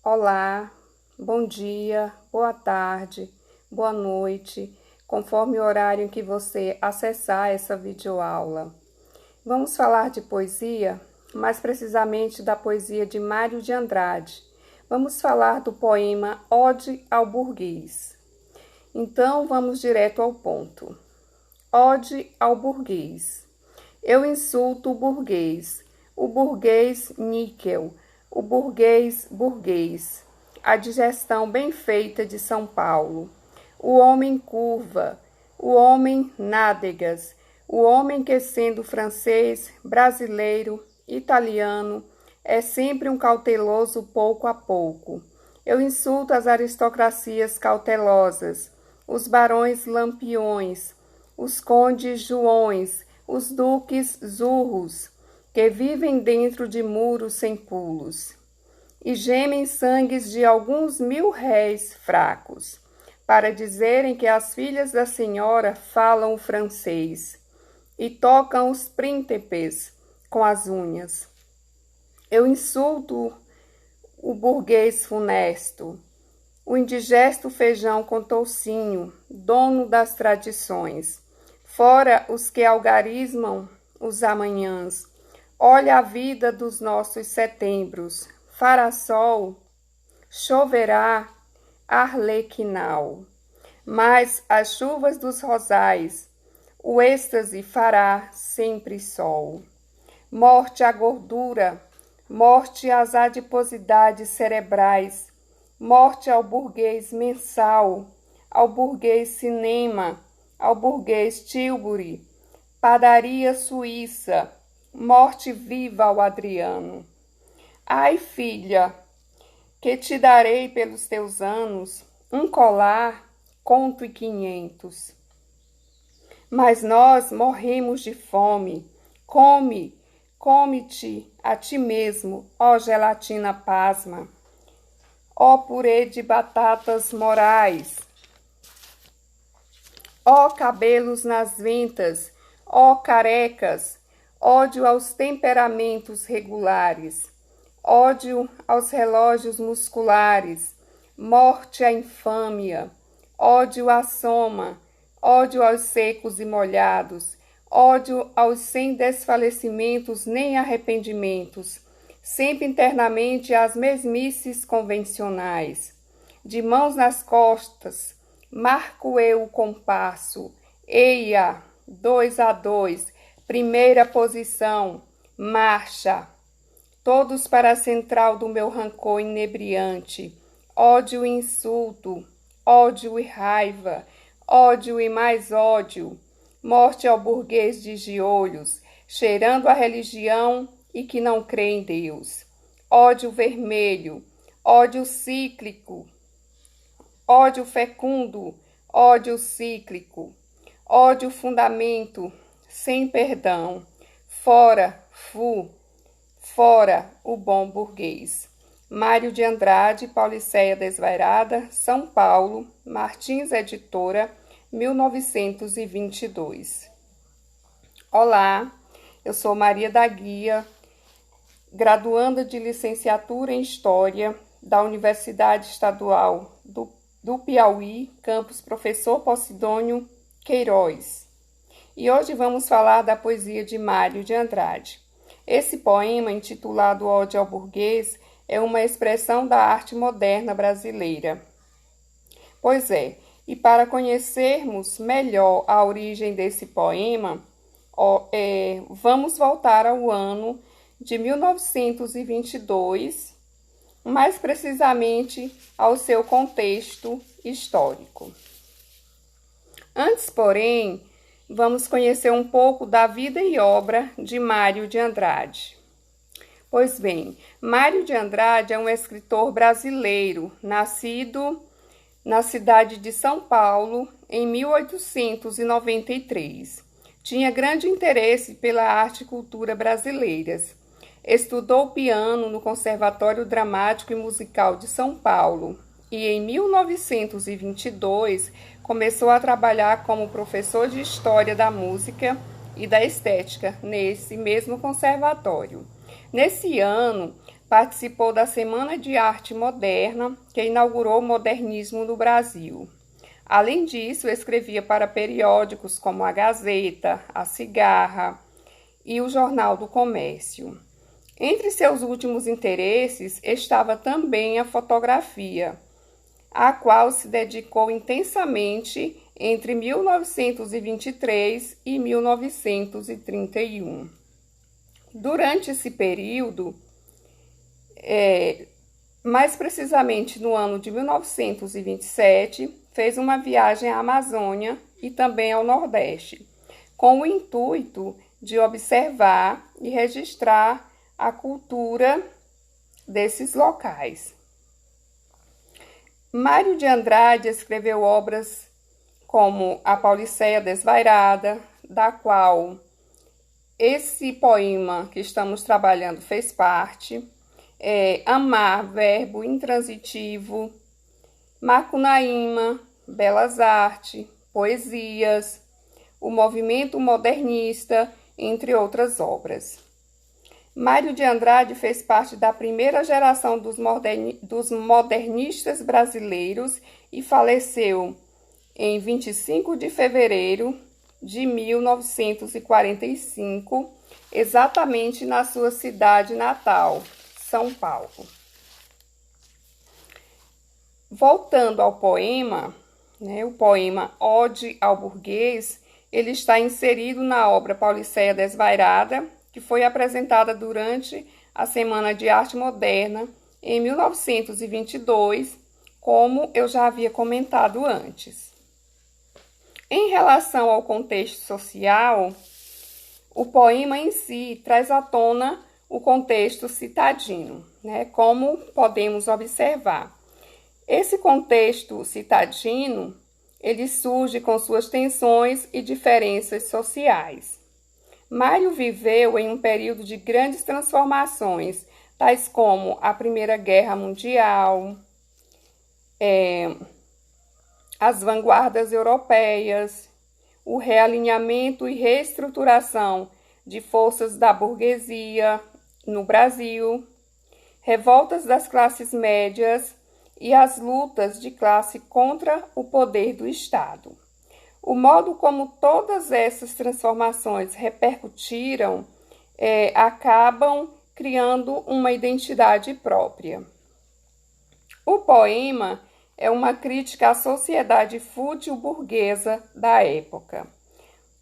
Olá, bom dia, boa tarde, boa noite, conforme o horário em que você acessar essa videoaula. Vamos falar de poesia, mais precisamente da poesia de Mário de Andrade. Vamos falar do poema Ode ao Burguês. Então, vamos direto ao ponto. Ode ao burguês. Eu insulto o burguês níquel, o burguês, a digestão bem feita de São Paulo, o homem curva, o homem nádegas, o homem que, sendo francês, brasileiro, italiano, é sempre um cauteloso pouco a pouco. Eu insulto as aristocracias cautelosas, os barões lampiões, os condes joões, os duques zurros, que vivem dentro de muros sem pulos, e gemem sangues de alguns 1000 réis fracos, para dizerem que as filhas da senhora falam o francês, e tocam os príncipes com as unhas. Eu insulto o burguês funesto, o indigesto feijão com toucinho, dono das tradições, fora os que algarismam os amanhãs. Olha a vida dos nossos setembros, fará sol, choverá, arlequinal. Mas as chuvas dos rosais, o êxtase fará sempre sol. Morte à gordura, morte às adiposidades cerebrais, morte ao burguês mensal, ao burguês cinema, ao burguês Tilbury, padaria suíça, morte viva ao Adriano. Ai, filha, que te darei pelos teus anos, um colar, conto e 500. Mas nós morremos de fome. Come-te a ti mesmo, ó gelatina pasma, ó purê de batatas morais, ó cabelos nas ventas, ó carecas, ódio aos temperamentos regulares, ódio aos relógios musculares, morte à infâmia, ódio à soma, ódio aos secos e molhados, ódio aos sem desfalecimentos nem arrependimentos, sempre internamente às mesmices convencionais. De mãos nas costas, marco eu o compasso, eia, 2 a 2, primeira posição, marcha. Todos para a central do meu rancor inebriante, ódio e insulto, ódio e raiva, ódio e mais ódio, morte ao burguês de giolhos, cheirando a religião e que não crê em Deus. Ódio vermelho, ódio cíclico, ódio fecundo, ódio cíclico, ódio fundamento, sem perdão, fora o bom burguês. Mário de Andrade, Pauliceia Desvairada, São Paulo, Martins Editora, 1922. Olá, eu sou Maria da Guia, graduanda de licenciatura em História da Universidade Estadual do Piauí, campus Professor Posidônio Queiroz. E hoje vamos falar da poesia de Mário de Andrade. Esse poema, intitulado Ode ao Burguês, é uma expressão da arte moderna brasileira. Pois é, e para conhecermos melhor a origem desse poema, vamos voltar ao ano de 1922, mais precisamente ao seu contexto histórico. Antes, porém, vamos conhecer um pouco da vida e obra de Mário de Andrade. Pois bem, Mário de Andrade é um escritor brasileiro, nascido na cidade de São Paulo em 1893. Tinha grande interesse pela arte e cultura brasileiras. Estudou piano no Conservatório Dramático e Musical de São Paulo e em 1922 começou a trabalhar como professor de História da Música e da Estética nesse mesmo conservatório. Nesse ano, Participou da Semana de Arte Moderna, que inaugurou o modernismo no Brasil. Além disso, escrevia para periódicos como a Gazeta, a Cigarra e o Jornal do Comércio. Entre seus últimos interesses estava também a fotografia, a qual se dedicou intensamente entre 1923 e 1931. Durante esse período, mais precisamente no ano de 1927, fez uma viagem à Amazônia e também ao Nordeste, com o intuito de observar e registrar a cultura desses locais. Mário de Andrade escreveu obras como A Pauliceia Desvairada, da qual esse poema que estamos trabalhando fez parte, Amar, Verbo Intransitivo, Macunaíma, Belas Artes, Poesias, o Movimento Modernista, entre outras obras. Mário de Andrade fez parte da primeira geração dos modernistas brasileiros e faleceu em 25 de fevereiro de 1945, exatamente na sua cidade natal, São Paulo. Voltando ao poema, o poema Ode ao Burguês, ele está inserido na obra Pauliceia Desvairada, que foi apresentada durante a Semana de Arte Moderna em 1922, como eu já havia comentado antes. Em relação ao contexto social, o poema em si traz à tona o contexto citadino, como podemos observar. Esse contexto citadino, ele surge com suas tensões e diferenças sociais. Mário viveu em um período de grandes transformações, tais como a Primeira Guerra Mundial, as vanguardas europeias, o realinhamento e reestruturação de forças da burguesia no Brasil, revoltas das classes médias e as lutas de classe contra o poder do Estado. O modo como todas essas transformações repercutiram acabam criando uma identidade própria. O poema é uma crítica à sociedade fútil burguesa da época.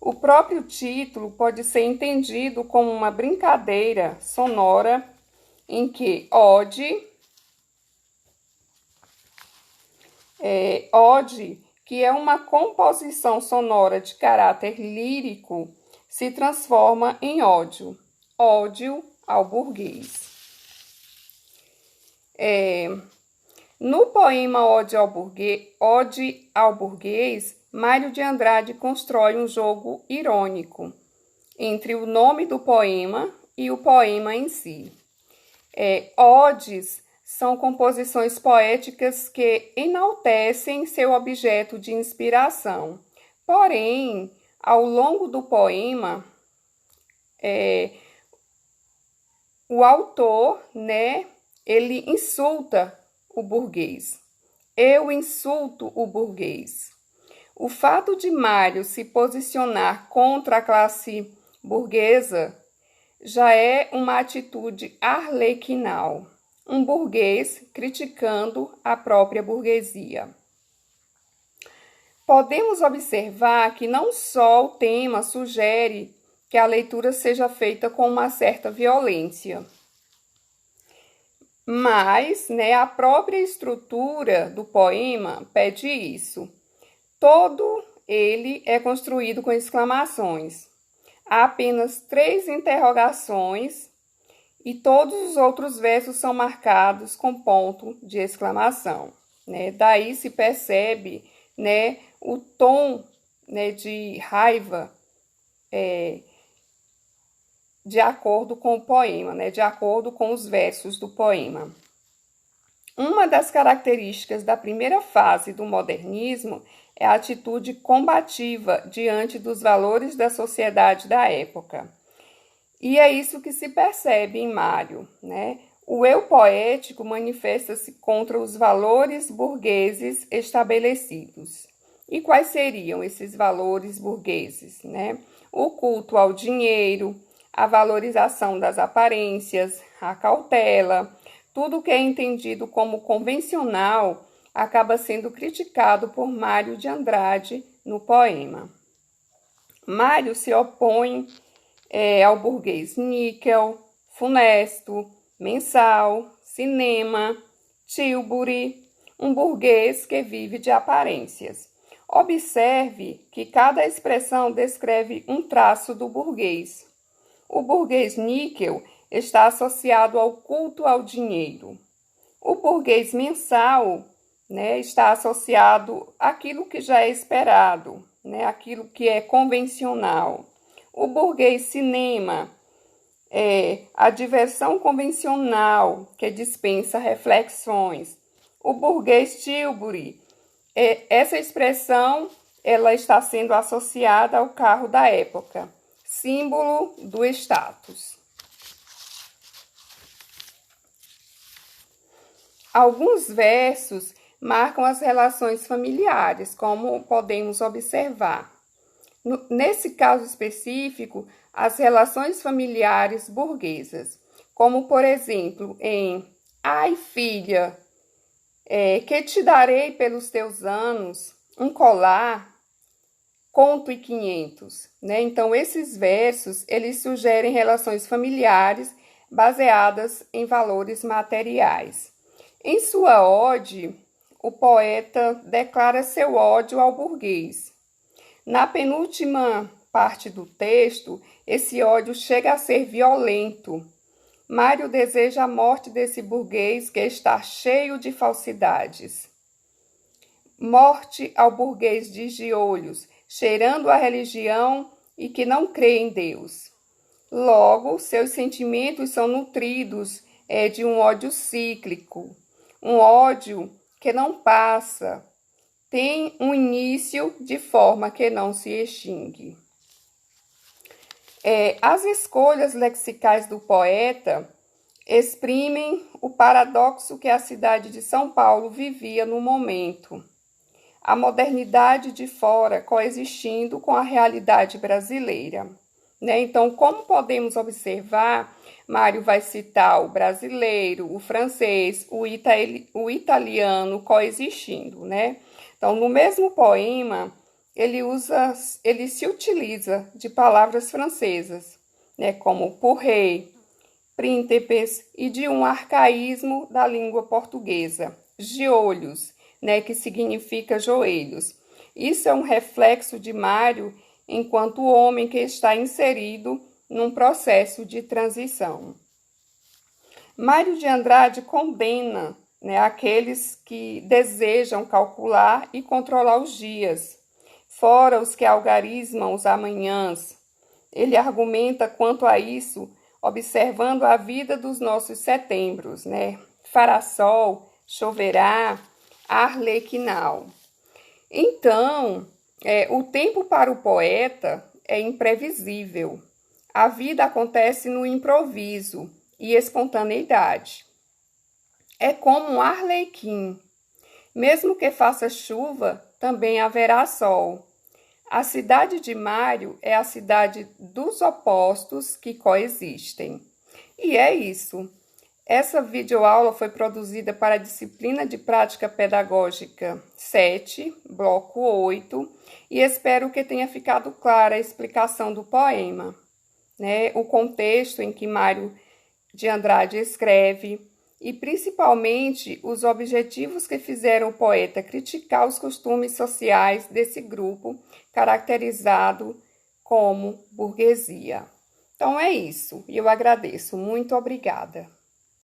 O próprio título pode ser entendido como uma brincadeira sonora em que ode, que é uma composição sonora de caráter lírico, se transforma em ódio ao burguês. No poema Ode ao Burguês, Mário de Andrade constrói um jogo irônico entre o nome do poema e o poema em si. Odes são composições poéticas que enaltecem seu objeto de inspiração. Porém, ao longo do poema, o autor, ele insulta o burguês. Eu insulto o burguês. O fato de Mário se posicionar contra a classe burguesa já é uma atitude arlequinal. Um burguês criticando a própria burguesia. Podemos observar que não só o tema sugere que a leitura seja feita com uma certa violência, mas a própria estrutura do poema pede isso. Todo ele é construído com exclamações. Há apenas 3 interrogações e todos os outros versos são marcados com ponto de exclamação. Daí se percebe o tom de raiva de acordo com o poema, de acordo com os versos do poema. Uma das características da primeira fase do modernismo é a atitude combativa diante dos valores da sociedade da época. E é isso que se percebe em Mário, O eu poético manifesta-se contra os valores burgueses estabelecidos. E quais seriam esses valores burgueses, né? O culto ao dinheiro, a valorização das aparências, a cautela, tudo que é entendido como convencional acaba sendo criticado por Mário de Andrade no poema. Mário se opõe ao burguês níquel, funesto, mensal, cinema, Tilbury, um burguês que vive de aparências. Observe que cada expressão descreve um traço do burguês. O burguês níquel está associado ao culto ao dinheiro. O burguês mensal, né, está associado àquilo que já é esperado, né, aquilo que é convencional. O burguês cinema é a diversão convencional que dispensa reflexões. O burguês Tilbury, essa expressão ela está sendo associada ao carro da época, símbolo do status. Alguns versos marcam as relações familiares, como podemos observar. Nesse caso específico, as relações familiares burguesas, como por exemplo em Ai, filha, que te darei pelos teus anos, um colar, conto e 500, né? Então, esses versos, eles sugerem relações familiares baseadas em valores materiais. Em sua ode, o poeta declara seu ódio ao burguês. Na penúltima parte do texto, esse ódio chega a ser violento. Mário deseja a morte desse burguês que está cheio de falsidades. Morte ao burguês de giolhos, cheirando a religião e que não crê em Deus. Logo, seus sentimentos são nutridos de um ódio cíclico, um ódio que não passa, tem um início de forma que não se extingue. As escolhas lexicais do poeta exprimem o paradoxo que a cidade de São Paulo vivia no momento. A modernidade de fora coexistindo com a realidade brasileira, né? Então, como podemos observar, Mário vai citar o brasileiro, o francês, o italiano coexistindo, né? Então, no mesmo poema, ele se utiliza de palavras francesas, né, como purré, príncipes, e de um arcaísmo da língua portuguesa, giolhos, né, que significa joelhos. Isso é um reflexo de Mário enquanto homem que está inserido num processo de transição. Mário de Andrade condena, né, aqueles que desejam calcular e controlar os dias, fora os que algarismam os amanhãs. Ele argumenta quanto a isso, observando a vida dos nossos setembros, né? Fará sol, choverá, arlequinal. Então, o tempo para o poeta é imprevisível. A vida acontece no improviso e espontaneidade. É como um arlequim. Mesmo que faça chuva, também haverá sol. A cidade de Mário é a cidade dos opostos que coexistem. E é isso. Essa videoaula foi produzida para a disciplina de Prática Pedagógica 7, bloco 8, e espero que tenha ficado clara a explicação do poema, né? O contexto em que Mário de Andrade escreve e, principalmente, os objetivos que fizeram o poeta criticar os costumes sociais desse grupo caracterizado como burguesia. Então é isso, e eu agradeço. Muito obrigada.